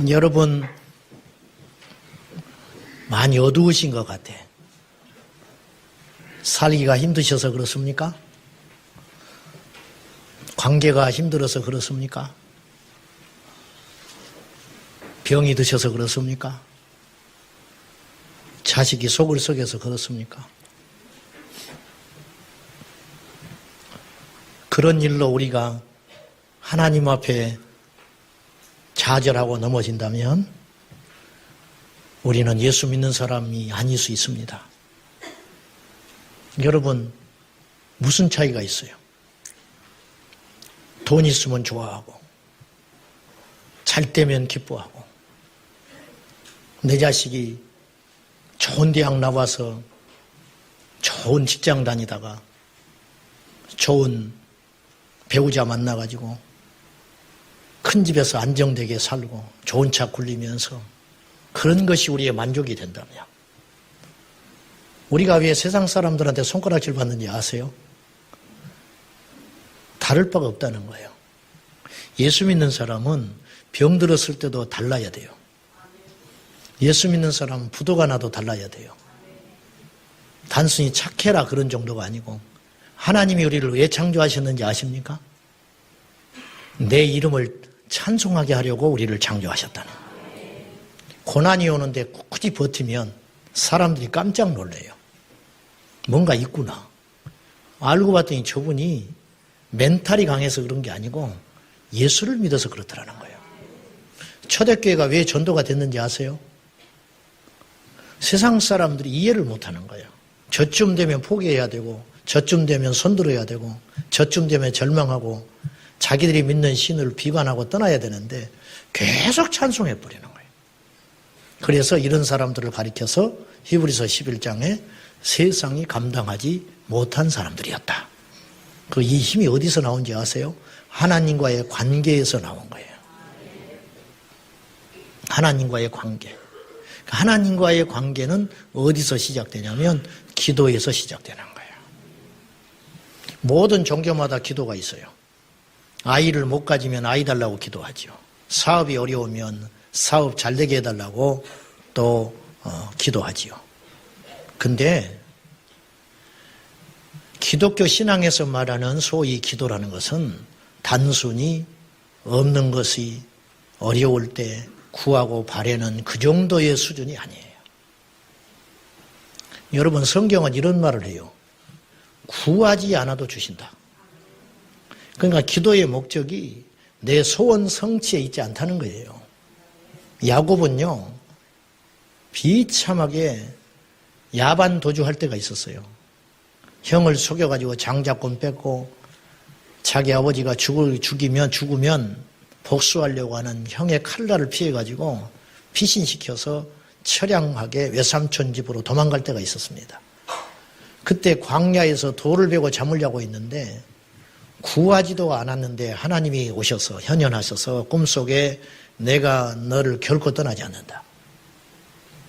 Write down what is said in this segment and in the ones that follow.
여러분 많이 어두우신 것 같아. 살기가 힘드셔서 그렇습니까? 관계가 힘들어서 그렇습니까? 병이 드셔서 그렇습니까? 자식이 속을 썩여서 그렇습니까? 그런 일로 우리가 하나님 앞에 좌절하고 넘어진다면 우리는 예수 믿는 사람이 아닐 수 있습니다. 여러분, 무슨 차이가 있어요? 돈 있으면 좋아하고, 잘 되면 기뻐하고, 내 자식이 좋은 대학 나와서 좋은 직장 다니다가 좋은 배우자 만나가지고 큰 집에서 안정되게 살고 좋은 차 굴리면서 그런 것이 우리의 만족이 된다면 우리가 왜 세상 사람들한테 손가락질 받는지 아세요? 다를 바가 없다는 거예요. 예수 믿는 사람은 병 들었을 때도 달라야 돼요. 예수 믿는 사람은 부도가 나도 달라야 돼요. 단순히 착해라 그런 정도가 아니고 하나님이 우리를 왜 창조하셨는지 아십니까? 내 이름을 찬송하게 하려고 우리를 창조하셨다는 거예요. 고난이 오는데 굳이 버티면 사람들이 깜짝 놀래요. 뭔가 있구나. 알고 봤더니 저분이 멘탈이 강해서 그런 게 아니고 예수를 믿어서 그렇더라는 거예요. 초대교회가 왜 전도가 됐는지 아세요? 세상 사람들이 이해를 못하는 거예요. 저쯤 되면 포기해야 되고 저쯤 되면 손들어야 되고 저쯤 되면 절망하고 자기들이 믿는 신을 비관하고 떠나야 되는데 계속 찬송해 버리는 거예요. 그래서 이런 사람들을 가리켜서 히브리서 11장에 세상이 감당하지 못한 사람들이었다. 그 이 힘이 어디서 나온지 아세요? 하나님과의 관계에서 나온 거예요. 하나님과의 관계. 하나님과의 관계는 어디서 시작되냐면 기도에서 시작되는 거예요. 모든 종교마다 기도가 있어요. 아이를 못 가지면 아이 달라고 기도하죠. 사업이 어려우면 사업 잘 되게 해달라고 또 기도하지요. 근데 기독교 신앙에서 말하는 소위 기도라는 것은 단순히 없는 것이 어려울 때 구하고 바라는 그 정도의 수준이 아니에요. 여러분, 성경은 이런 말을 해요. 구하지 않아도 주신다. 그러니까 기도의 목적이 내 소원 성취에 있지 않다는 거예요. 야곱은요, 비참하게 야반 도주할 때가 있었어요. 형을 속여가지고 장자권 뺏고 자기 아버지가 죽으면 복수하려고 하는 형의 칼날을 피해가지고 피신시켜서 처량하게 외삼촌 집으로 도망갈 때가 있었습니다. 그때 광야에서 돌을 베고 잠을자고 있는데 구하지도 않았는데 하나님이 오셔서 현현하셔서 꿈속에 내가 너를 결코 떠나지 않는다.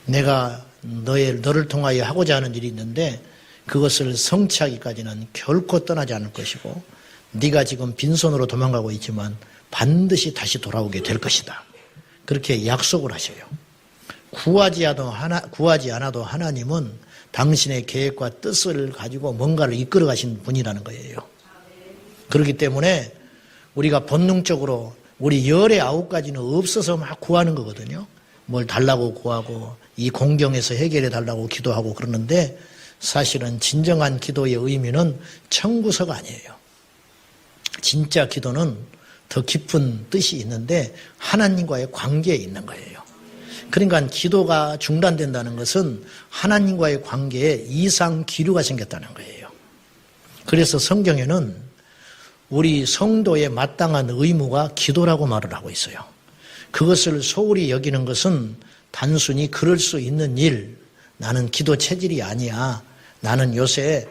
내가 너를 통하여 하고자 하는 일이 있는데 그것을 성취하기까지는 결코 떠나지 않을 것이고 네가 지금 빈손으로 도망가고 있지만 반드시 다시 돌아오게 될 것이다. 그렇게 약속을 하셔요. 구하지 않아도 하나님은 당신의 계획과 뜻을 가지고 뭔가를 이끌어 가신 분이라는 거예요. 그렇기 때문에 우리가 본능적으로 우리 열의 9가지는 없어서 막 구하는 거거든요. 뭘 달라고 구하고 이 공경에서 해결해 달라고 기도하고 그러는데 사실은 진정한 기도의 의미는 청구서가 아니에요. 진짜 기도는 더 깊은 뜻이 있는데 하나님과의 관계에 있는 거예요. 그러니까 기도가 중단된다는 것은 하나님과의 관계에 이상 기류가 생겼다는 거예요. 그래서 성경에는 우리 성도의 마땅한 의무가 기도라고 말을 하고 있어요. 그것을 소홀히 여기는 것은 단순히 그럴 수 있는 일, 나는 기도 체질이 아니야. 나는 요새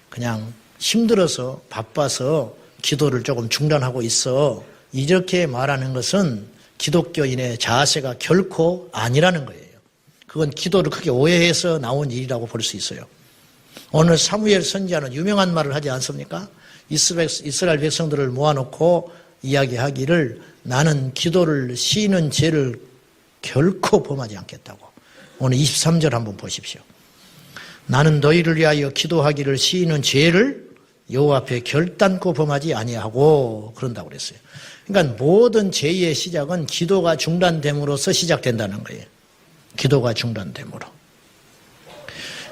그냥 힘들어서 바빠서 기도를 조금 중단하고 있어. 이렇게 말하는 것은 기독교인의 자세가 결코 아니라는 거예요. 그건 기도를 크게 오해해서 나온 일이라고 볼 수 있어요. 오늘 사무엘 선지자는 유명한 말을 하지 않습니까? 이스라엘 백성들을 모아놓고 이야기하기를 나는 기도를 쉬는 죄를 결코 범하지 않겠다고. 오늘 23절 한번 보십시오. 나는 너희를 위하여 기도하기를 시인은 죄를 여호와 앞에 결단코 범하지 아니하고 그런다고 그랬어요. 그러니까 모든 죄의 시작은 기도가 중단됨으로써 시작된다는 거예요. 기도가 중단됨으로.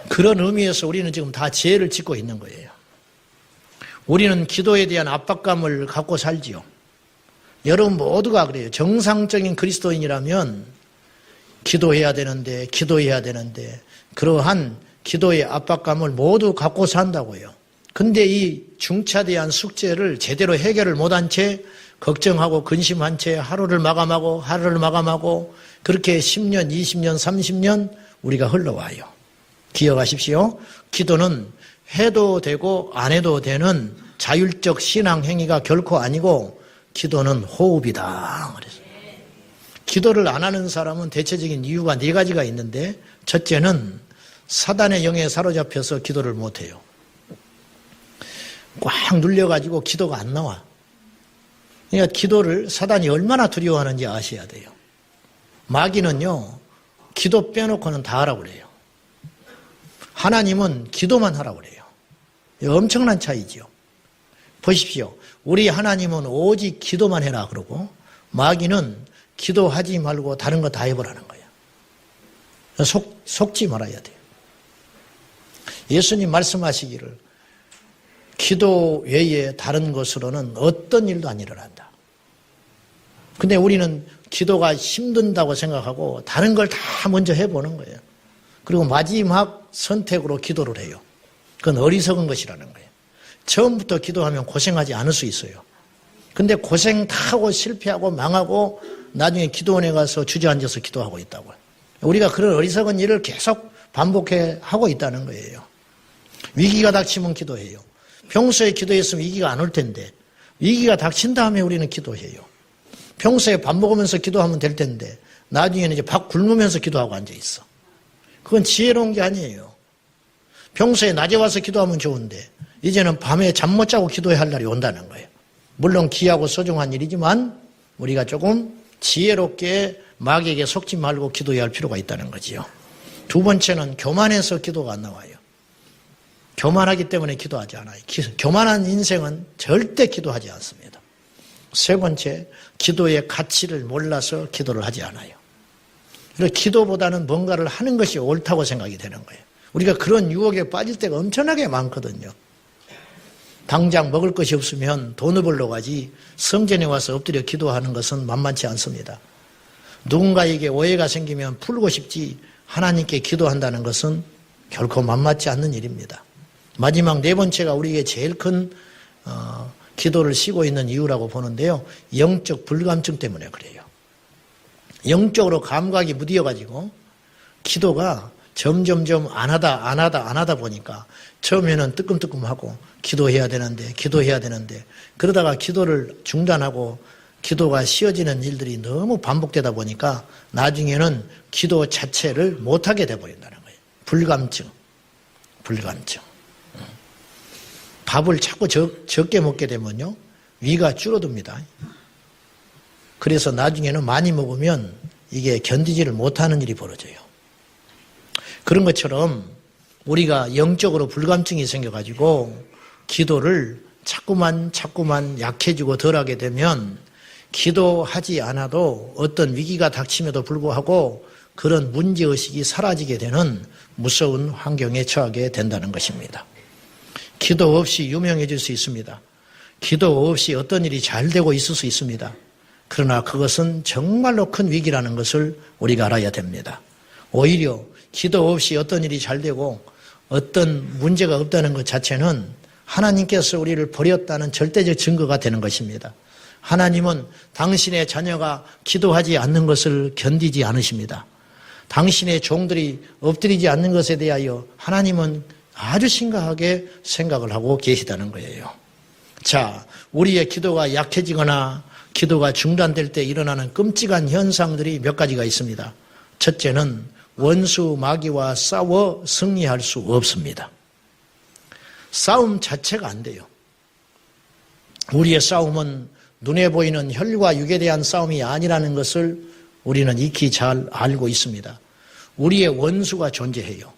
그런 의미에서 우리는 지금 다 죄를 짓고 있는 거예요. 우리는 기도에 대한 압박감을 갖고 살지요. 여러분 모두가 그래요. 정상적인 그리스도인이라면 기도해야 되는데 그러한 기도의 압박감을 모두 갖고 산다고요. 근데 이 중차대한 숙제를 제대로 해결을 못한 채 걱정하고 근심한 채 하루를 마감하고 그렇게 10년, 20년, 30년 우리가 흘러와요. 기억하십시오. 기도는 해도 되고 안 해도 되는 자율적 신앙 행위가 결코 아니고 기도는 호흡이다. 그래서 기도를 안 하는 사람은 대체적인 이유가 4가지가 있는데 첫째는 사단의 영에 사로잡혀서 기도를 못해요. 꽉 눌려가지고 기도가 안 나와. 그러니까 기도를 사단이 얼마나 두려워하는지 아셔야 돼요. 마귀는요, 기도 빼놓고는 다 하라고 그래요. 하나님은 기도만 하라고 그래요. 엄청난 차이지요. 보십시오. 우리 하나님은 오직 기도만 해라 그러고 마귀는 기도하지 말고 다른 거 다 해보라는 거예요. 속지 말아야 돼요. 예수님 말씀하시기를 기도 외에 다른 것으로는 어떤 일도 안 일어난다. 근데 우리는 기도가 힘든다고 생각하고 다른 걸 다 먼저 해보는 거예요. 그리고 마지막 선택으로 기도를 해요. 그건 어리석은 것이라는 거예요. 처음부터 기도하면 고생하지 않을 수 있어요. 근데 고생 다 하고 실패하고 망하고 나중에 기도원에 가서 주저앉아서 기도하고 있다고요. 우리가 그런 어리석은 일을 계속 반복해 하고 있다는 거예요. 위기가 닥치면 기도해요. 평소에 기도했으면 위기가 안 올 텐데 위기가 닥친 다음에 우리는 기도해요. 평소에 밥 먹으면서 기도하면 될 텐데 나중에는 이제 밥 굶으면서 기도하고 앉아 있어. 그건 지혜로운 게 아니에요. 평소에 낮에 와서 기도하면 좋은데 이제는 밤에 잠 못 자고 기도해야 할 날이 온다는 거예요. 물론 귀하고 소중한 일이지만 우리가 조금 지혜롭게 마귀에게 속지 말고 기도해야 할 필요가 있다는 거지요. 두 번째는 교만해서 기도가 안 나와요. 교만하기 때문에 기도하지 않아요. 교만한 인생은 절대 기도하지 않습니다. 세 번째, 기도의 가치를 몰라서 기도를 하지 않아요. 그래서 기도보다는 뭔가를 하는 것이 옳다고 생각이 되는 거예요. 우리가 그런 유혹에 빠질 때가 엄청나게 많거든요. 당장 먹을 것이 없으면 돈을 벌러 가지 성전에 와서 엎드려 기도하는 것은 만만치 않습니다. 누군가에게 오해가 생기면 풀고 싶지 하나님께 기도한다는 것은 결코 만만치 않는 일입니다. 마지막 4번째가 우리에게 제일 큰 기도를 쉬고 있는 이유라고 보는데요. 영적 불감증 때문에 그래요. 영적으로 감각이 무디어가지고 기도가 점점점 안 하다 보니까 처음에는 뜨끔뜨끔하고 기도해야 되는데 그러다가 기도를 중단하고 기도가 쉬어지는 일들이 너무 반복되다 보니까 나중에는 기도 자체를 못하게 돼버린다는 거예요. 불감증. 밥을 자꾸 적게 먹게 되면요, 위가 줄어듭니다. 그래서 나중에는 많이 먹으면 이게 견디지를 못하는 일이 벌어져요. 그런 것처럼 우리가 영적으로 불감증이 생겨가지고 기도를 자꾸만 약해지고 덜하게 되면 기도하지 않아도 어떤 위기가 닥침에도 불구하고 그런 문제의식이 사라지게 되는 무서운 환경에 처하게 된다는 것입니다. 기도 없이 유명해질 수 있습니다. 기도 없이 어떤 일이 잘 되고 있을 수 있습니다. 그러나 그것은 정말로 큰 위기라는 것을 우리가 알아야 됩니다. 오히려 기도 없이 어떤 일이 잘 되고 어떤 문제가 없다는 것 자체는 하나님께서 우리를 버렸다는 절대적 증거가 되는 것입니다. 하나님은 당신의 자녀가 기도하지 않는 것을 견디지 않으십니다. 당신의 종들이 엎드리지 않는 것에 대하여 하나님은 아주 심각하게 생각을 하고 계시다는 거예요. 자, 우리의 기도가 약해지거나 기도가 중단될 때 일어나는 끔찍한 현상들이 몇 가지가 있습니다. 첫째는 원수 마귀와 싸워 승리할 수 없습니다. 싸움 자체가 안 돼요. 우리의 싸움은 눈에 보이는 혈과 육에 대한 싸움이 아니라는 것을 우리는 익히 잘 알고 있습니다. 우리의 원수가 존재해요.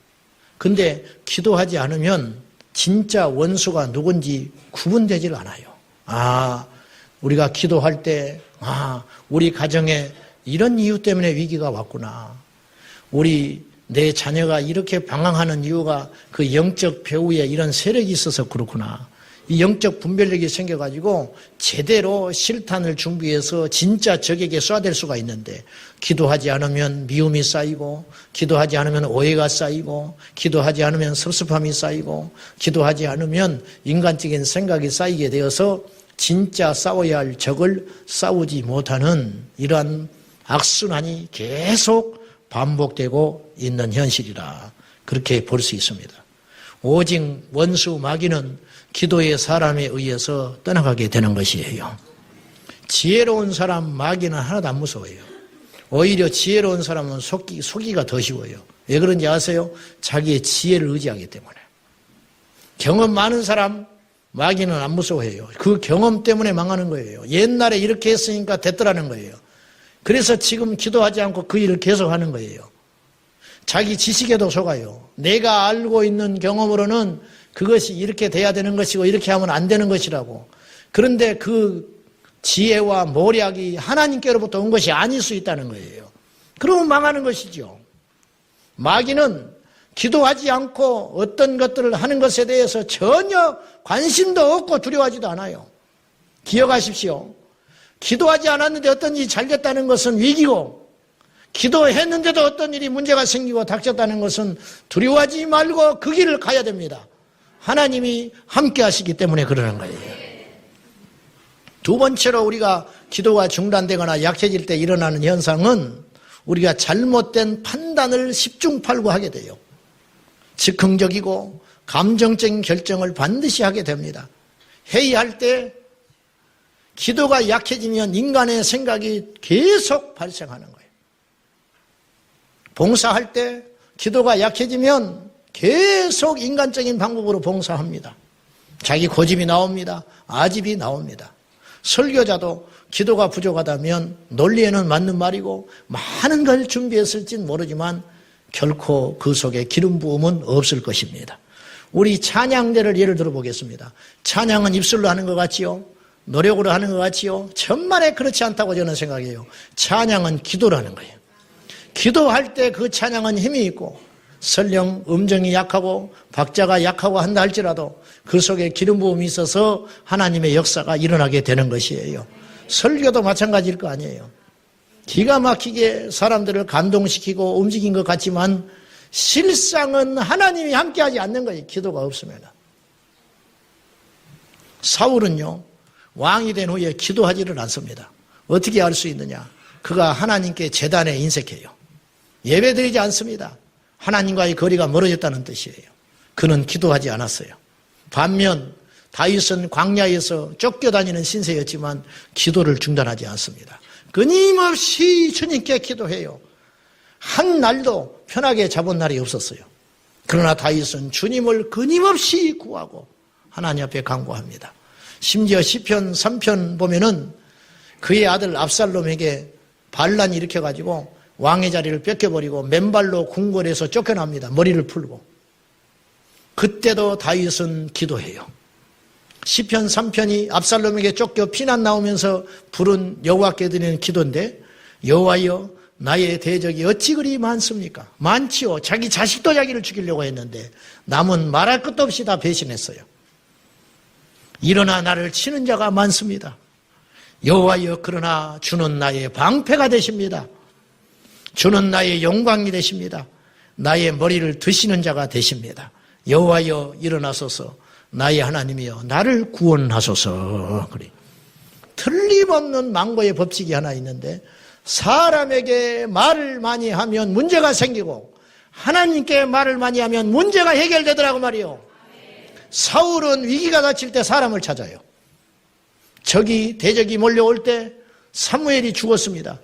근데 기도하지 않으면 진짜 원수가 누군지 구분되질 않아요. 우리가 기도할 때, 우리 가정에 이런 이유 때문에 위기가 왔구나. 내 자녀가 이렇게 방황하는 이유가 그 영적 배후에 이런 세력이 있어서 그렇구나. 이 영적 분별력이 생겨가지고 제대로 실탄을 준비해서 진짜 적에게 쏴댈 수가 있는데, 기도하지 않으면 미움이 쌓이고, 기도하지 않으면 오해가 쌓이고, 기도하지 않으면 섭섭함이 쌓이고, 기도하지 않으면 인간적인 생각이 쌓이게 되어서 진짜 싸워야 할 적을 싸우지 못하는 이러한 악순환이 계속 반복되고 있는 현실이라 그렇게 볼 수 있습니다. 오직 원수 마귀는 기도의 사람에 의해서 떠나가게 되는 것이에요. 지혜로운 사람 마귀는 하나도 안 무서워요. 오히려 지혜로운 사람은 속기가 더 쉬워요. 왜 그런지 아세요? 자기의 지혜를 의지하기 때문에. 경험 많은 사람 마귀는 안 무서워해요. 그 경험 때문에 망하는 거예요. 옛날에 이렇게 했으니까 됐더라는 거예요. 그래서 지금 기도하지 않고 그 일을 계속하는 거예요. 자기 지식에도 속아요. 내가 알고 있는 경험으로는 그것이 이렇게 돼야 되는 것이고 이렇게 하면 안 되는 것이라고. 그런데 그 지혜와 모략이 하나님께로부터 온 것이 아닐 수 있다는 거예요. 그러면 망하는 것이죠. 마귀는 기도하지 않고 어떤 것들을 하는 것에 대해서 전혀 관심도 없고 두려워하지도 않아요. 기억하십시오. 기도하지 않았는데 어떤 일이 잘 됐다는 것은 위기고, 기도했는데도 어떤 일이 문제가 생기고 닥쳤다는 것은 두려워하지 말고 그 길을 가야 됩니다. 하나님이 함께 하시기 때문에 그러는 거예요. 두 번째로 우리가 기도가 중단되거나 약해질 때 일어나는 현상은 우리가 잘못된 판단을 십중팔구하게 돼요. 즉흥적이고 감정적인 결정을 반드시 하게 됩니다. 회의할 때 기도가 약해지면 인간의 생각이 계속 발생하는 거예요. 봉사할 때 기도가 약해지면 계속 인간적인 방법으로 봉사합니다. 자기 고집이 나옵니다. 아집이 나옵니다. 설교자도 기도가 부족하다면 논리에는 맞는 말이고 많은 걸 준비했을진 모르지만 결코 그 속에 기름 부음은 없을 것입니다. 우리 찬양대를 예를 들어 보겠습니다. 찬양은 입술로 하는 것 같지요? 노력으로 하는 것 같지요? 천만에 그렇지 않다고 저는 생각해요. 찬양은 기도라는 거예요. 기도할 때 그 찬양은 힘이 있고, 설령 음정이 약하고 박자가 약하고 한다 할지라도 그 속에 기름 부음이 있어서 하나님의 역사가 일어나게 되는 것이에요. 설교도 마찬가지일 거 아니에요. 기가 막히게 사람들을 감동시키고 움직인 것 같지만 실상은 하나님이 함께하지 않는 거예요. 기도가 없으면. 사울은요, 왕이 된 후에 기도하지를 않습니다. 어떻게 알 수 있느냐? 그가 하나님께 제단에 인색해요. 예배드리지 않습니다. 하나님과의 거리가 멀어졌다는 뜻이에요. 그는 기도하지 않았어요. 반면 다윗은 광야에서 쫓겨다니는 신세였지만 기도를 중단하지 않습니다. 끊임없이 주님께 기도해요. 한 날도 편하게 잡은 날이 없었어요. 그러나 다윗은 주님을 끊임없이 구하고 하나님 앞에 간구합니다. 심지어 시편 3편 보면은 그의 아들 압살롬에게 반란이 일으켜가지고 왕의 자리를 뺏겨버리고 맨발로 궁궐에서 쫓겨납니다. 머리를 풀고. 그때도 다윗은 기도해요. 시편 3편이 압살롬에게 쫓겨 피난 나오면서 부른 여호와께 드리는 기도인데, 여호와여 나의 대적이 어찌 그리 많습니까? 많지요. 자기 자식도 자기를 죽이려고 했는데 남은 말할 것도 없이 다 배신했어요. 일어나 나를 치는 자가 많습니다. 여호와여 그러나 주는 나의 방패가 되십니다. 주는 나의 영광이 되십니다. 나의 머리를 드시는 자가 되십니다. 여호와여 일어나소서. 나의 하나님이여 나를 구원하소서. 그래. 틀림없는 망고의 법칙이 하나 있는데, 사람에게 말을 많이 하면 문제가 생기고 하나님께 말을 많이 하면 문제가 해결되더라고 말이요. 사울은 위기가 닥칠 때 사람을 찾아요. 대적이 몰려올 때 사무엘이 죽었습니다.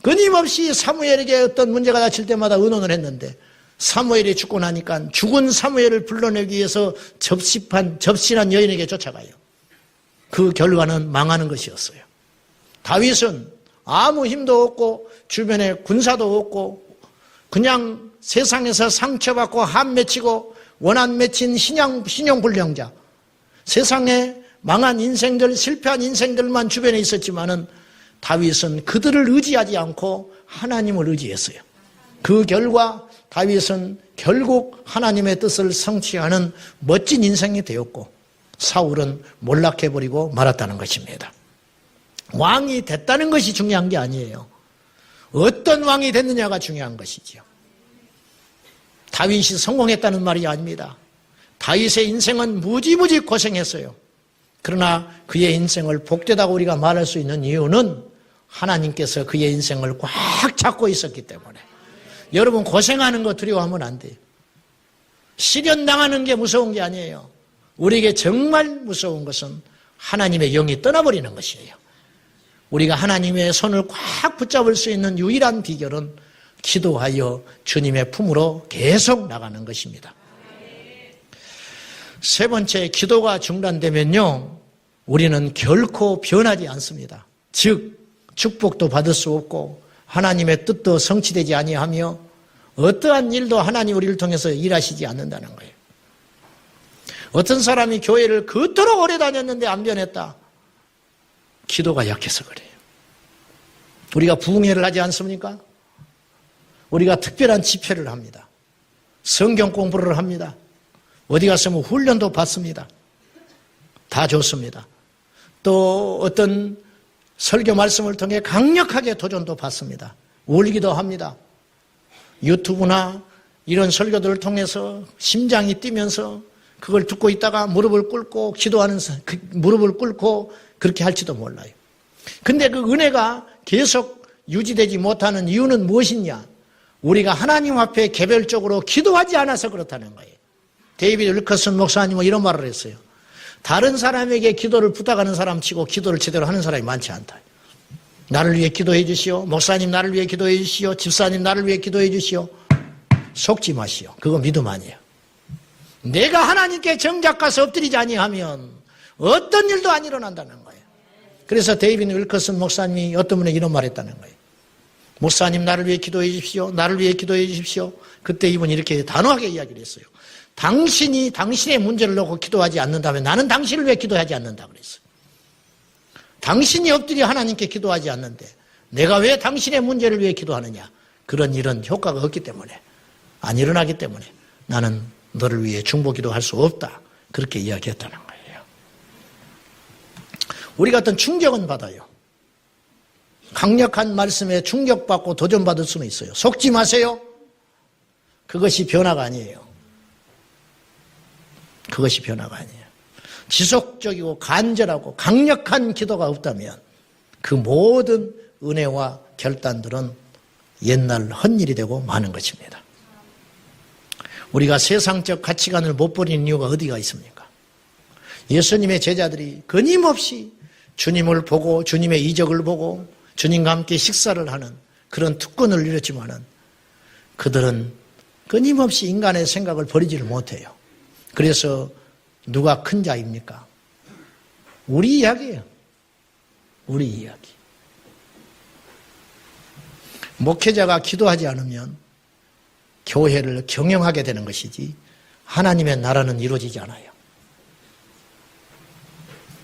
끊임없이 사무엘에게 어떤 문제가 닥칠 때마다 의논을 했는데, 사무엘이 죽고 나니까 죽은 사무엘을 불러내기 위해서 접신한 여인에게 쫓아가요. 그 결과는 망하는 것이었어요. 다윗은 아무 힘도 없고 주변에 군사도 없고 그냥 세상에서 상처받고 한 맺히고 원한 맺힌 신용불량자, 세상에 망한 인생들, 실패한 인생들만 주변에 있었지만은 다윗은 그들을 의지하지 않고 하나님을 의지했어요. 그 결과 다윗은 결국 하나님의 뜻을 성취하는 멋진 인생이 되었고 사울은 몰락해버리고 말았다는 것입니다. 왕이 됐다는 것이 중요한 게 아니에요. 어떤 왕이 됐느냐가 중요한 것이지요. 다윗이 성공했다는 말이 아닙니다. 다윗의 인생은 무지무지 고생했어요. 그러나 그의 인생을 복되다고 우리가 말할 수 있는 이유는 하나님께서 그의 인생을 꽉 잡고 있었기 때문에. 여러분 고생하는 거 두려워하면 안 돼요. 시련당하는 게 무서운 게 아니에요. 우리에게 정말 무서운 것은 하나님의 영이 떠나버리는 것이에요. 우리가 하나님의 손을 꽉 붙잡을 수 있는 유일한 비결은 기도하여 주님의 품으로 계속 나가는 것입니다. 세 번째, 기도가 중단되면요, 우리는 결코 변하지 않습니다. 즉, 축복도 받을 수 없고 하나님의 뜻도 성취되지 아니하며 어떠한 일도 하나님 우리를 통해서 일하시지 않는다는 거예요. 어떤 사람이 교회를 그토록 오래 다녔는데 안 변했다. 기도가 약해서 그래요. 우리가 부흥회를 하지 않습니까? 우리가 특별한 집회를 합니다. 성경 공부를 합니다. 어디 가서 훈련도 받습니다. 다 좋습니다. 또 어떤 설교 말씀을 통해 강력하게 도전도 받습니다. 울기도 합니다. 유튜브나 이런 설교들을 통해서 심장이 뛰면서 그걸 듣고 있다가 무릎을 꿇고 기도하는, 무릎을 꿇고 그렇게 할지도 몰라요. 근데 그 은혜가 계속 유지되지 못하는 이유는 무엇이냐? 우리가 하나님 앞에 개별적으로 기도하지 않아서 그렇다는 거예요. 데이비드 윌커슨 목사님은 이런 말을 했어요. 다른 사람에게 기도를 부탁하는 사람 치고 기도를 제대로 하는 사람이 많지 않다. 나를 위해 기도해 주시오. 목사님 나를 위해 기도해 주시오. 집사님 나를 위해 기도해 주시오. 속지 마시오. 그거 믿음 아니에요. 내가 하나님께 정작 가서 엎드리지 아니하면 어떤 일도 안 일어난다는 거예요. 그래서 데이비드 윌커슨 목사님이 어떤 분에게 이런 말을 했다는 거예요. 목사님 나를 위해 기도해 주십시오. 나를 위해 기도해 주십시오. 그때 이분이 이렇게 단호하게 이야기를 했어요. 당신이 당신의 문제를 놓고 기도하지 않는다면 나는 당신을 왜 기도하지 않는다 그랬어요. 당신이 엎드려 하나님께 기도하지 않는데 내가 왜 당신의 문제를 위해 기도하느냐. 그런 일은 효과가 없기 때문에, 안 일어나기 때문에 나는 너를 위해 중보기도 할 수 없다. 그렇게 이야기했다는 거예요. 우리가 어떤 충격은 받아요. 강력한 말씀에 충격받고 도전받을 수는 있어요. 속지 마세요. 그것이 변화가 아니에요. 그것이 변화가 아니에요. 지속적이고 간절하고 강력한 기도가 없다면 그 모든 은혜와 결단들은 옛날 헛일이 되고 마는 것입니다. 우리가 세상적 가치관을 못 버리는 이유가 어디가 있습니까? 예수님의 제자들이 끊임없이 주님을 보고 주님의 이적을 보고 주님과 함께 식사를 하는 그런 특권을 누렸지만은 그들은 끊임없이 인간의 생각을 버리지를 못해요. 그래서 누가 큰 자입니까? 우리 이야기예요. 우리 이야기. 목회자가 기도하지 않으면 교회를 경영하게 되는 것이지 하나님의 나라는 이루어지지 않아요.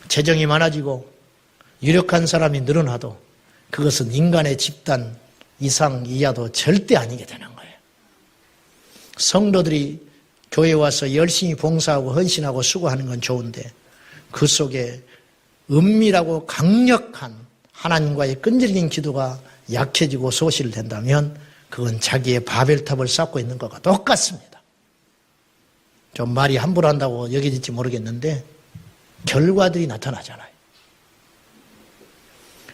재정이 많아지고 유력한 사람이 늘어나도 그것은 인간의 집단 이상 이하도 절대 아니게 되는 거예요. 성도들이 교회에 와서 열심히 봉사하고 헌신하고 수고하는 건 좋은데 그 속에 은밀하고 강력한 하나님과의 끈질긴 기도가 약해지고 소실된다면 그건 자기의 바벨탑을 쌓고 있는 것과 똑같습니다. 좀 말이 함부로 한다고 여겨질지 모르겠는데 결과들이 나타나잖아요.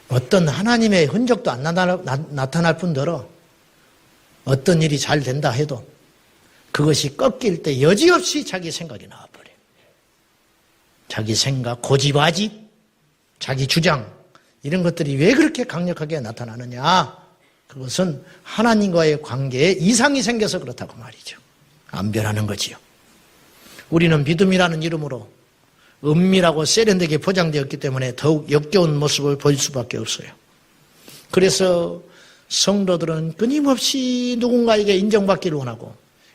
어떤 하나님의 흔적도 안 나타날 뿐더러 어떤 일이 잘 된다 해도 그것이 꺾일 때 여지없이 자기 생각이 나와버려요. 자기 생각, 고집아집, 자기 주장 이런 것들이 왜 그렇게 강력하게 나타나느냐. 그것은 하나님과의 관계에 이상이 생겨서 그렇다고 말이죠. 안 변하는 거지요. 우리는 믿음이라는 이름으로 은밀하고 세련되게 포장되었기 때문에 더욱 역겨운 모습을 보일 수밖에 없어요. 그래서 성도들은 끊임없이 누군가에게 인정받기를 원하고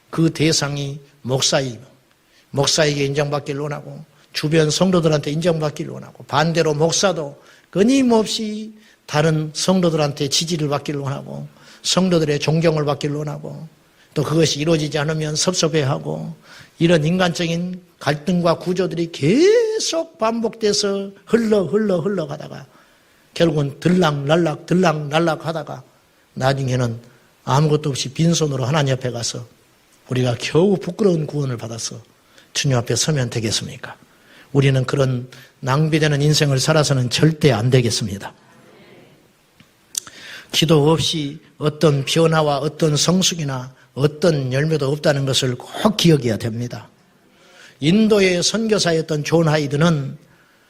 그 대상이 목사에게 인정받기를 원하고 주변 성도들한테 인정받기를 원하고 반대로 목사도 끊임없이 다른 성도들한테 지지를 받기를 원하고 성도들의 존경을 받기를 원하고 또 그것이 이루어지지 않으면 섭섭해하고 이런 인간적인 갈등과 구조들이 계속 반복돼서 흘러가다가 결국은 들락날락 하다가 나중에는 아무것도 없이 빈손으로 하나님 앞에 가서 우리가 겨우 부끄러운 구원을 받아서 주님 앞에 서면 되겠습니까? 우리는 그런 낭비되는 인생을 살아서는 절대 안 되겠습니다. 기도 없이 어떤 변화와 어떤 성숙이나 어떤 열매도 없다는 것을 꼭 기억해야 됩니다. 인도의 선교사였던 존 하이드는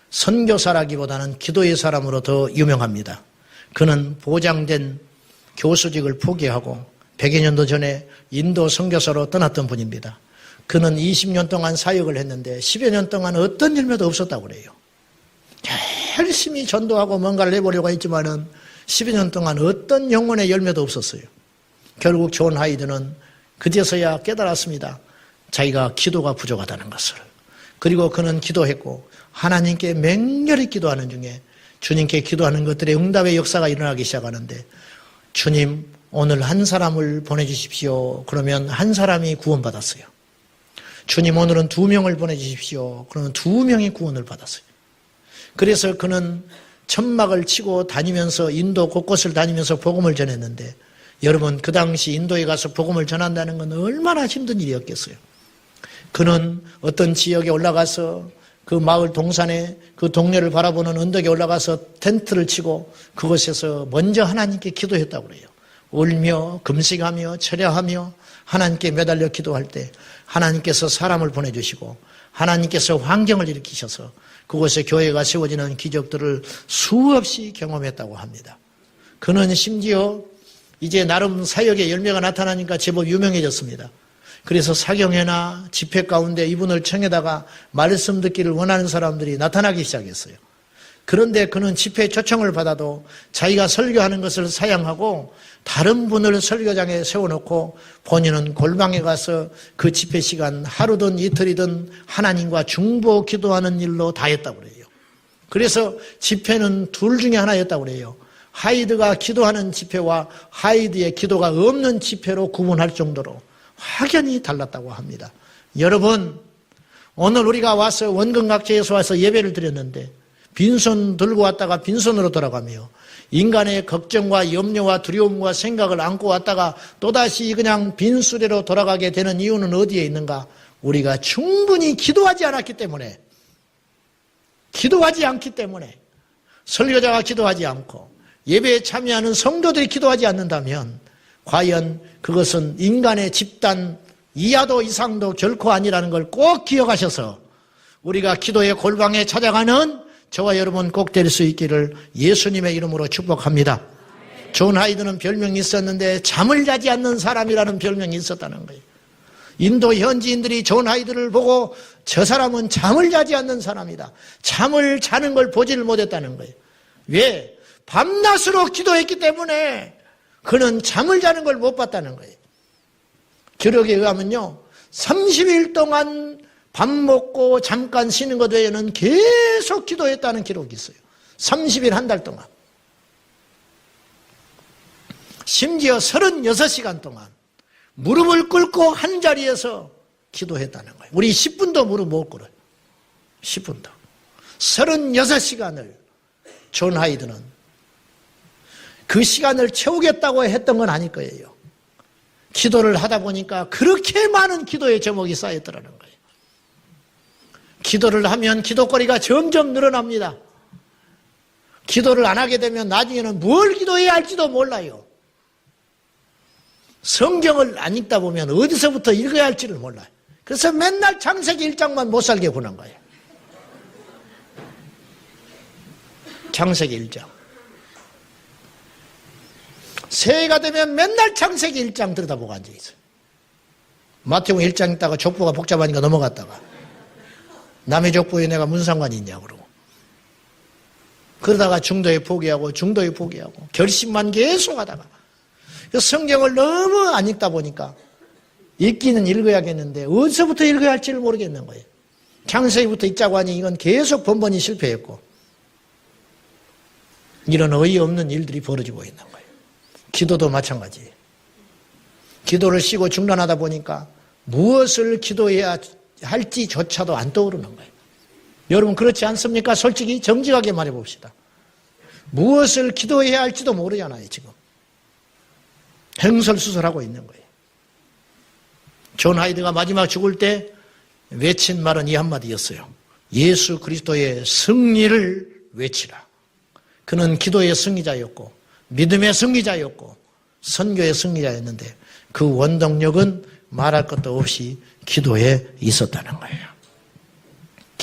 선교사라기보다는 기도의 사람으로 더 유명합니다. 그는 보장된 교수직을 포기하고 100여 년도 전에 인도 선교사로 떠났던 분입니다. 그는 20년 동안 사역을 했는데 10여 년 동안 어떤 열매도 없었다고 그래요. 열심히 전도하고 뭔가를 해보려고 했지만은 10여 년 동안 어떤 영혼의 열매도 없었어요. 결국 존 하이드는 그제서야 깨달았습니다. 자기가 기도가 부족하다는 것을. 그리고 그는 기도했고 하나님께 맹렬히 기도하는 중에 주님께 기도하는 것들의 응답의 역사가 일어나기 시작하는데 주님 오늘 한 사람을 보내주십시오. 그러면 한 사람이 구원받았어요. 주님 오늘은 2명을 보내주십시오. 그러면 2명이 구원을 받았어요. 그래서 그는 천막을 치고 다니면서 인도 곳곳을 다니면서 복음을 전했는데 여러분 그 당시 인도에 가서 복음을 전한다는 건 얼마나 힘든 일이었겠어요. 그는 어떤 지역에 올라가서 그 마을 동산에 그 동네를 바라보는 언덕에 올라가서 텐트를 치고 그곳에서 먼저 하나님께 기도했다고 그래요. 울며 금식하며 철야하며 하나님께 매달려 기도할 때 하나님께서 사람을 보내주시고 하나님께서 환경을 일으키셔서 그곳에 교회가 세워지는 기적들을 수없이 경험했다고 합니다. 그는 심지어 이제 나름 사역의 열매가 나타나니까 제법 유명해졌습니다. 그래서 사경회나 집회 가운데 이분을 청해다가 말씀 듣기를 원하는 사람들이 나타나기 시작했어요. 그런데 그는 집회 초청을 받아도 자기가 설교하는 것을 사양하고 다른 분을 설교장에 세워놓고 본인은 골방에 가서 그 집회 시간 하루든 이틀이든 하나님과 중보 기도하는 일로 다했다고 그래요. 그래서 집회는 둘 중에 하나였다고 그래요. 하이드가 기도하는 집회와 하이드의 기도가 없는 집회로 구분할 정도로 확연히 달랐다고 합니다. 여러분, 오늘 우리가 와서 원근각제에서 와서 예배를 드렸는데 빈손 들고 왔다가 빈손으로 돌아가며 인간의 걱정과 염려와 두려움과 생각을 안고 왔다가 또다시 그냥 빈수레로 돌아가게 되는 이유는 어디에 있는가? 우리가 충분히 기도하지 않았기 때문에, 기도하지 않기 때문에, 설교자가 기도하지 않고 예배에 참여하는 성도들이 기도하지 않는다면 과연 그것은 인간의 집단 이하도 이상도 결코 아니라는 걸 꼭 기억하셔서 우리가 기도의 골방에 찾아가는 저와 여러분 꼭 될 수 있기를 예수님의 이름으로 축복합니다. 존 하이드는 별명이 있었는데 잠을 자지 않는 사람이라는 별명이 있었다는 거예요. 인도 현지인들이 존 하이드를 보고 저 사람은 잠을 자지 않는 사람이다. 잠을 자는 걸 보지를 못했다는 거예요. 왜? 밤낮으로 기도했기 때문에 그는 잠을 자는 걸 못 봤다는 거예요. 기록에 의하면요 30일 동안 밥 먹고 잠깐 쉬는 것 외에는 계속 기도했다는 기록이 있어요. 30일 한 달 동안. 심지어 36시간 동안 무릎을 꿇고 한 자리에서 기도했다는 거예요. 우리 10분도 무릎 못 꿇어요. 10분도. 36시간을 존 하이드는 그 시간을 채우겠다고 했던 건 아닐 거예요. 기도를 하다 보니까 그렇게 많은 기도의 제목이 쌓였더라는 거예요. 기도를 하면 기도거리가 점점 늘어납니다. 기도를 안 하게 되면 나중에는 뭘 기도해야 할지도 몰라요. 성경을 안 읽다 보면 어디서부터 읽어야 할지를 몰라요. 그래서 맨날 창세기 1장만 못 살게 보는 거예요. 창세기 1장. 새해가 되면 맨날 창세기 1장 들여다보고 앉아있어요. 마태복음 1장 있다가 족보가 복잡하니까 넘어갔다가 남의 족보에 내가 무슨 상관이 있냐고 그러고 그러다가 중도에 포기하고 결심만 계속 하다가 성경을 너무 안 읽다 보니까 읽기는 읽어야겠는데 어디서부터 읽어야 할지를 모르겠는 거예요. 창세기부터 읽자고 하니 이건 계속 번번이 실패했고 이런 어이없는 일들이 벌어지고 있는 거예요. 기도도 마찬가지예요. 기도를 쉬고 중단하다 보니까 무엇을 기도해야 할지조차도 안 떠오르는 거예요. 여러분 그렇지 않습니까? 솔직히 정직하게 말해봅시다. 무엇을 기도해야 할지도 모르잖아요. 지금 행설수설하고 있는 거예요. 존 하이드가 마지막 죽을 때 외친 말은 이 한마디였어요. 예수 그리스도의 승리를 외치라. 그는 기도의 승리자였고 믿음의 승리자였고 선교의 승리자였는데 그 원동력은 말할 것도 없이 기도에 있었다는 거예요.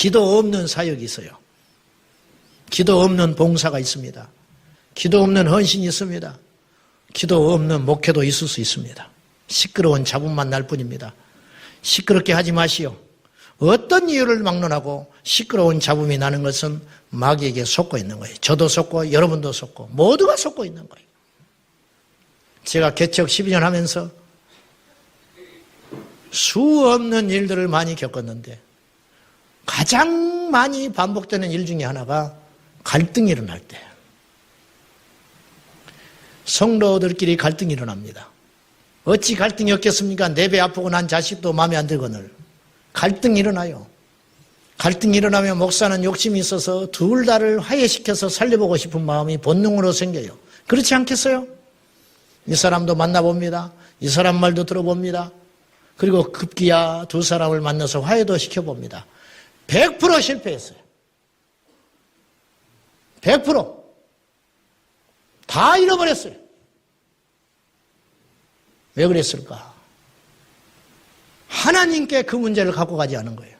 기도 없는 사역이 있어요. 기도 없는 봉사가 있습니다. 기도 없는 헌신이 있습니다. 기도 없는 목회도 있을 수 있습니다. 시끄러운 잡음만 날 뿐입니다. 시끄럽게 하지 마시오. 어떤 이유를 막론하고 시끄러운 잡음이 나는 것은 마귀에게 속고 있는 거예요. 저도 속고 여러분도 속고 모두가 속고 있는 거예요. 제가 개척 12년 하면서 수 없는 일들을 많이 겪었는데 가장 많이 반복되는 일 중에 하나가 갈등이 일어날 때. 성도들끼리 갈등이 일어납니다. 어찌 갈등이 없겠습니까? 내 배 아프고 난 자식도 마음에 안 들거늘. 갈등이 일어나요. 갈등이 일어나면 목사는 욕심이 있어서 둘 다를 화해시켜서 살려보고 싶은 마음이 본능으로 생겨요. 그렇지 않겠어요? 이 사람도 만나봅니다. 이 사람 말도 들어봅니다. 그리고 급기야 두 사람을 만나서 화해도 시켜봅니다. 100% 실패했어요. 100%. 다 잃어버렸어요. 왜 그랬을까? 하나님께 그 문제를 갖고 가지 않은 거예요.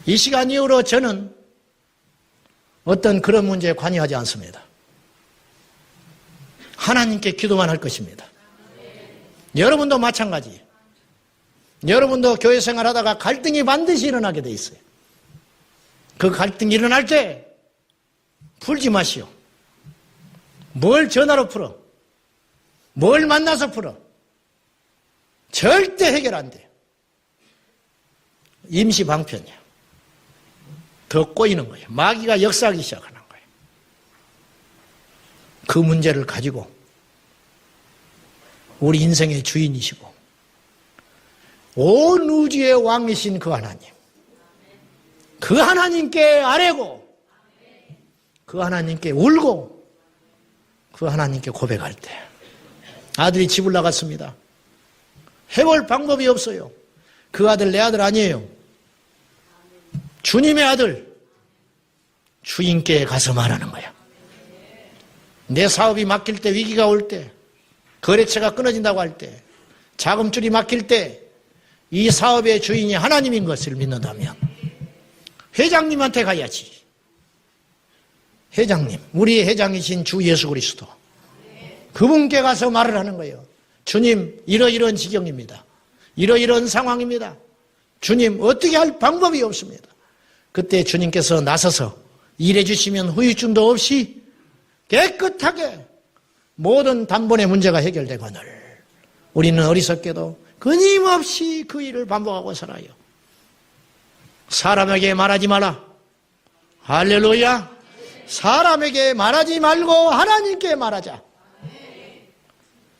이 시간 이후로 저는 어떤 그런 문제에 관여하지 않습니다. 하나님께 기도만 할 것입니다. 여러분도 마찬가지. 여러분도 교회 생활하다가 갈등이 반드시 일어나게 돼 있어요. 그 갈등이 일어날 때 풀지 마시오. 뭘 전화로 풀어? 뭘 만나서 풀어? 절대 해결 안 돼요. 임시 방편이야. 더 꼬이는 거예요. 마귀가 역사하기 시작하는 거예요. 그 문제를 가지고 우리 인생의 주인이시고 온 우주의 왕이신 그 하나님, 그 하나님께 아뢰고 그 하나님께 울고 그 하나님께 고백할 때 아들이 집을 나갔습니다. 해볼 방법이 없어요. 그 아들 내 아들 아니에요. 주님의 아들, 주인께 가서 말하는 거야. 내 사업이 막힐 때, 위기가 올 때, 거래처가 끊어진다고 할 때, 자금줄이 막힐 때 이 사업의 주인이 하나님인 것을 믿는다면 회장님한테 가야지. 회장님, 우리의 회장이신 주 예수 그리스도, 그분께 가서 말을 하는 거예요. 주님, 이러이러한 지경입니다. 이러이러한 상황입니다. 주님, 어떻게 할 방법이 없습니다. 그때 주님께서 나서서 일해 주시면 후유증도 없이 깨끗하게 모든 단번에 문제가 해결되거늘 우리는 어리석게도 끊임없이 그 일을 반복하고 살아요. 사람에게 말하지 마라. 할렐루야. 사람에게 말하지 말고 하나님께 말하자.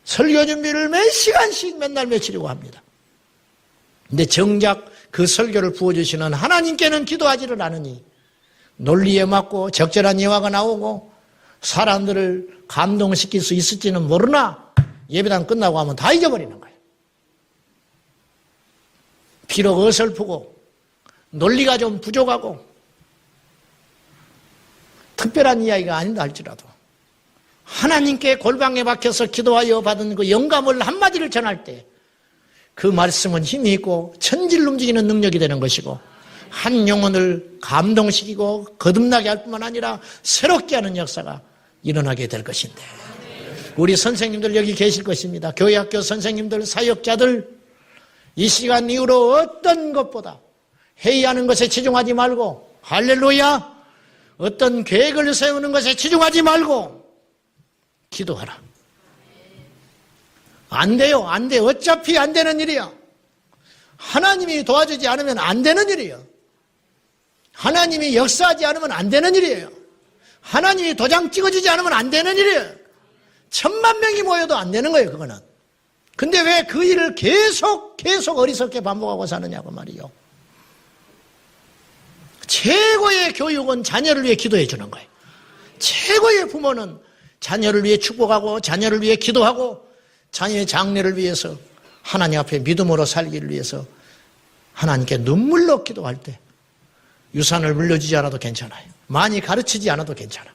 설교 준비를 몇 시간씩 맨날 며칠이고 합니다. 근데 정작 그 설교를 부어주시는 하나님께는 기도하지를 않으니 논리에 맞고 적절한 예화가 나오고 사람들을 감동시킬 수 있을지는 모르나 예배당 끝나고 하면 다 잊어버리는 거예요. 비록 어설프고 논리가 좀 부족하고 특별한 이야기가 아닌다 할지라도 하나님께 골방에 박혀서 기도하여 받은 그 영감을 한마디를 전할 때 그 말씀은 힘이 있고 천지를 움직이는 능력이 되는 것이고 한 영혼을 감동시키고 거듭나게 할 뿐만 아니라 새롭게 하는 역사가 일어나게 될 것인데 우리 선생님들 여기 계실 것입니다. 교회학교 선생님들, 사역자들 이 시간 이후로 어떤 것보다 회의하는 것에 치중하지 말고 할렐루야. 어떤 계획을 세우는 것에 치중하지 말고 기도하라. 안 돼요. 안 돼. 어차피 안 되는 일이야. 하나님이 도와주지 않으면 안 되는 일이에요. 하나님이 역사하지 않으면 안 되는 일이에요. 하나님이 도장 찍어주지 않으면 안 되는 일이에요. 10,000명이 모여도 안 되는 거예요, 그거는. 근데 왜 그 일을 계속 어리석게 반복하고 사느냐고 말이요. 최고의 교육은 자녀를 위해 기도해 주는 거예요. 최고의 부모는 자녀를 위해 축복하고 자녀를 위해 기도하고 자녀의 장래를 위해서 하나님 앞에 믿음으로 살기를 위해서 하나님께 눈물로 기도할 때 유산을 물려주지 않아도 괜찮아요. 많이 가르치지 않아도 괜찮아.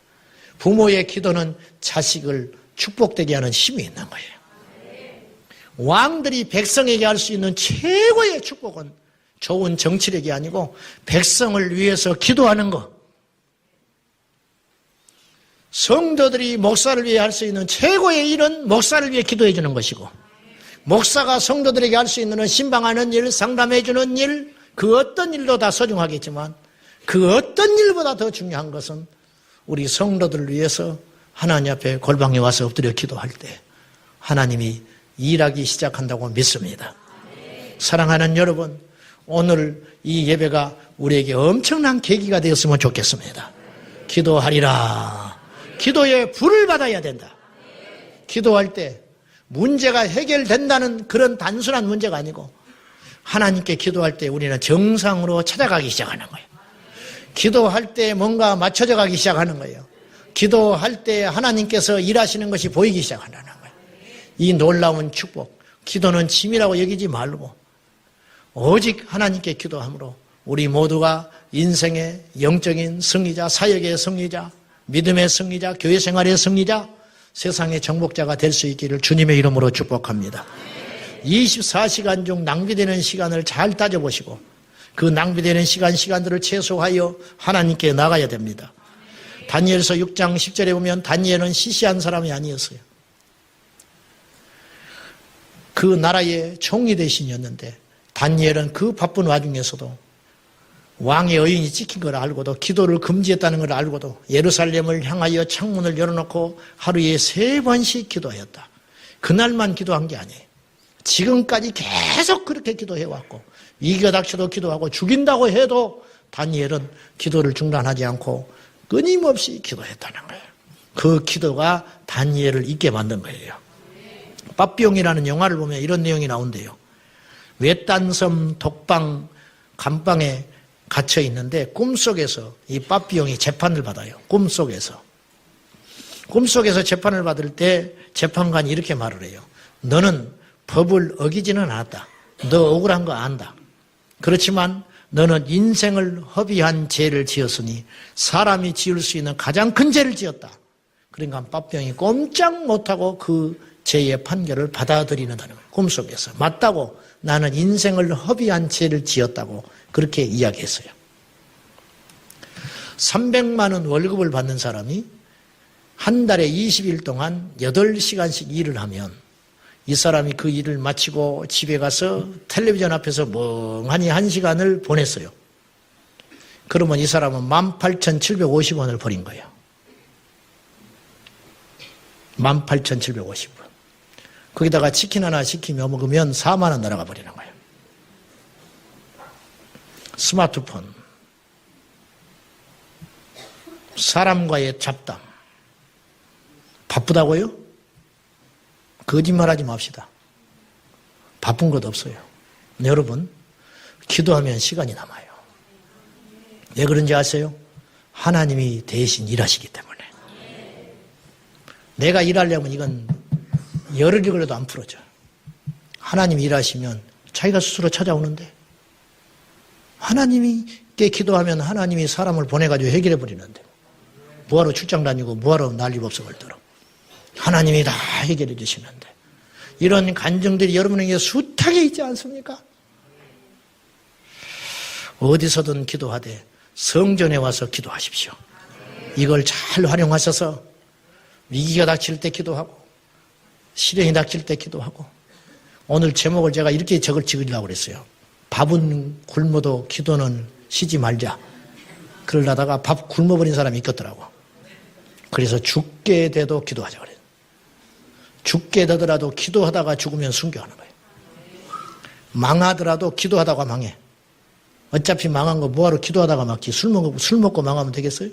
부모의 기도는 자식을 축복되게 하는 힘이 있는 거예요. 왕들이 백성에게 할 수 있는 최고의 축복은 좋은 정치력이 아니고 백성을 위해서 기도하는 것. 성도들이 목사를 위해 할 수 있는 최고의 일은 목사를 위해 기도해 주는 것이고, 목사가 성도들에게 할 수 있는 건 신방하는 일, 상담해 주는 일, 그 어떤 일도 다 소중하겠지만 그 어떤 일보다 더 중요한 것은 우리 성도들을 위해서 하나님 앞에 골방에 와서 엎드려 기도할 때 하나님이 일하기 시작한다고 믿습니다. 사랑하는 여러분, 오늘 이 예배가 우리에게 엄청난 계기가 되었으면 좋겠습니다. 기도하리라. 기도의 불을 받아야 된다. 기도할 때 문제가 해결된다는 그런 단순한 문제가 아니고 하나님께 기도할 때 우리는 정상으로 찾아가기 시작하는 거예요. 기도할 때 뭔가 맞춰져 가기 시작하는 거예요. 기도할 때 하나님께서 일하시는 것이 보이기 시작하는 거예요. 이 놀라운 축복, 기도는 짐이라고 여기지 말고 오직 하나님께 기도함으로 우리 모두가 인생의 영적인 승리자, 사역의 승리자, 믿음의 승리자, 교회 생활의 승리자, 세상의 정복자가 될 수 있기를 주님의 이름으로 축복합니다. 24시간 중 낭비되는 시간을 잘 따져보시고 그 낭비되는 시간들을 최소화하여 하나님께 나가야 됩니다. 다니엘서 6장 10절에 보면 다니엘은 시시한 사람이 아니었어요. 그 나라의 총리 대신이었는데 다니엘은 그 바쁜 와중에서도 왕의 의인이 찍힌 걸 알고도 기도를 금지했다는 걸 알고도 예루살렘을 향하여 창문을 열어놓고 하루에 3번씩 기도하였다. 그날만 기도한 게 아니에요. 지금까지 계속 그렇게 기도해왔고 위기가 닥쳐도 기도하고 죽인다고 해도 다니엘은 기도를 중단하지 않고 끊임없이 기도했다는 거예요. 그 기도가 다니엘을 잊게 만든 거예요. 빠삐용이라는 영화를 보면 이런 내용이 나온대요. 외딴섬 독방 감방에 갇혀 있는데 꿈속에서 이 빠삐용이 재판을 받아요. 꿈속에서 재판을 받을 때 재판관이 이렇게 말을 해요. 너는 법을 어기지는 않았다. 너 억울한 거 안다. 그렇지만 너는 인생을 허비한 죄를 지었으니 사람이 지을 수 있는 가장 큰 죄를 지었다. 그러니까 빠삐용이 꼼짝 못하고 그 죄의 판결을 받아들이는다는 거예요. 꿈속에서. 맞다고, 나는 인생을 허비한 죄를 지었다고 그렇게 이야기했어요. 300만 원 월급을 받는 사람이 한 달에 20일 동안 8시간씩 일을 하면 이 사람이 그 일을 마치고 집에 가서 텔레비전 앞에서 멍하니 1시간을 보냈어요. 그러면 이 사람은 18,750원을 버린 거예요. 18,750원. 거기다가 치킨 하나 시키며 먹으면 4만 원 날아가 버리는 거예요. 스마트폰, 사람과의 잡담. 바쁘다고요? 거짓말하지 맙시다. 바쁜 것 없어요. 여러분, 기도하면 시간이 남아요. 왜 그런지 아세요? 하나님이 대신 일하시기 때문에. 내가 일하려면 이건 열흘이 걸려도 안 풀어져. 하나님이 일하시면 자기가 스스로 찾아오는데 하나님께 기도하면 하나님이 사람을 보내가지고 해결해 버리는데 뭐하러 출장 다니고 뭐하러 난리법석을 들어. 하나님이 다 해결해 주시는데 이런 간증들이 여러분에게 숱하게 있지 않습니까? 어디서든 기도하되 성전에 와서 기도하십시오. 이걸 잘 활용하셔서 위기가 닥칠 때 기도하고 시련이 닥칠 때 기도하고 오늘 제목을 제가 이렇게 적으려고 그랬어요. 밥은 굶어도 기도는 쉬지 말자. 그러다가 밥 굶어버린 사람이 있겠더라고. 그래서 죽게 돼도 기도하자 그래요. 죽게 되더라도 기도하다가 죽으면 순교하는 거예요. 망하더라도 기도하다가 망해. 어차피 망한 거 뭐하러 기도하다가 막지. 술 먹고 망하면 되겠어요?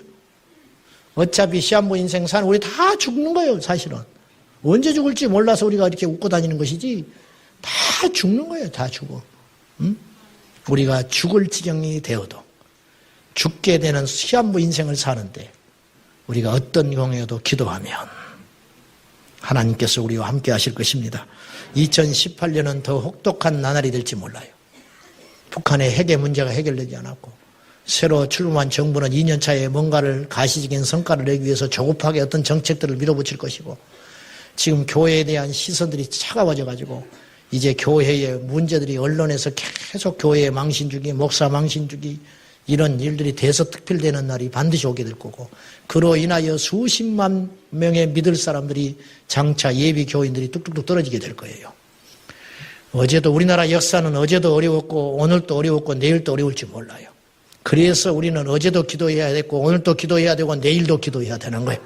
어차피 시한부 인생 사는 우리 다 죽는 거예요, 사실은. 언제 죽을지 몰라서 우리가 이렇게 웃고 다니는 것이지 다 죽는 거예요, 다 죽어. 응? 우리가 죽을 지경이 되어도 죽게 되는 시한부 인생을 사는데 우리가 어떤 경우에도 기도하면 하나님께서 우리와 함께 하실 것입니다. 2018년은 더 혹독한 나날이 될지 몰라요. 북한의 핵의 문제가 해결되지 않았고 새로 출범한 정부는 2년 차에 뭔가를 가시적인 성과를 내기 위해서 조급하게 어떤 정책들을 밀어붙일 것이고 지금 교회에 대한 시선들이 차가워져 가지고 이제 교회의 문제들이 언론에서 계속 교회의 망신 주기, 목사 망신 주기 이런 일들이 대서특필되는 날이 반드시 오게 될 거고 그로 인하여 수십만 명의 믿을 사람들이 장차 예비 교인들이 뚝뚝뚝 떨어지게 될 거예요. 어제도 우리나라 역사는 어제도 어려웠고 오늘도 어려웠고 내일도 어려울지 몰라요. 그래서 우리는 어제도 기도해야 됐고 오늘도 기도해야 되고 내일도 기도해야 되는 거예요.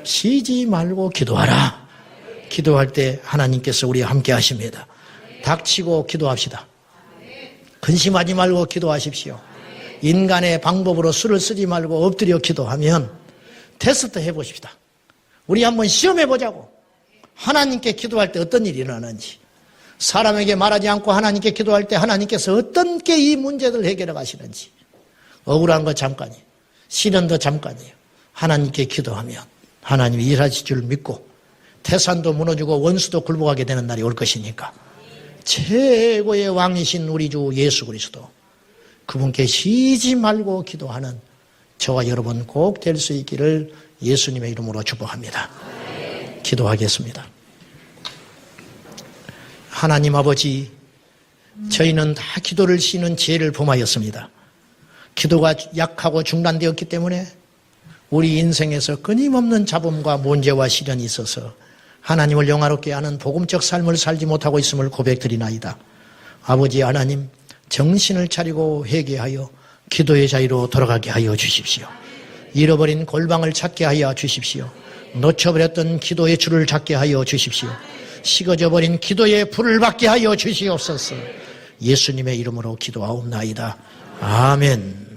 쉬지 말고 기도하라. 기도할 때 하나님께서 우리와 함께 하십니다. 닥치고 기도합시다. 근심하지 말고 기도하십시오. 인간의 방법으로 수를 쓰지 말고 엎드려 기도하면 테스트 해보십시다. 우리 한번 시험해보자고. 하나님께 기도할 때 어떤 일이 일어나는지. 사람에게 말하지 않고 하나님께 기도할 때 하나님께서 어떻게 이 문제를 해결해 가시는지. 억울한 거 잠깐이에요. 시련도 잠깐이에요. 하나님께 기도하면 하나님이 일하실 줄 믿고 태산도 무너지고 원수도 굴복하게 되는 날이 올 것이니까 최고의 왕이신 우리 주 예수 그리스도 그분께 쉬지 말고 기도하는 저와 여러분 꼭 될 수 있기를 예수님의 이름으로 축복합니다. 기도하겠습니다. 하나님 아버지, 저희는 다 기도를 쉬는 죄를 범하였습니다. 기도가 약하고 중단되었기 때문에 우리 인생에서 끊임없는 잡음과 문제와 시련이 있어서 하나님을 영화롭게 하는 복음적 삶을 살지 못하고 있음을 고백드리나이다. 아버지 하나님, 정신을 차리고 회개하여 기도의 자리로 돌아가게 하여 주십시오. 잃어버린 골방을 찾게 하여 주십시오. 놓쳐버렸던 기도의 줄을 잡게 하여 주십시오. 식어져 버린 기도의 불을 받게 하여 주시옵소서. 예수님의 이름으로 기도하옵나이다. 아멘.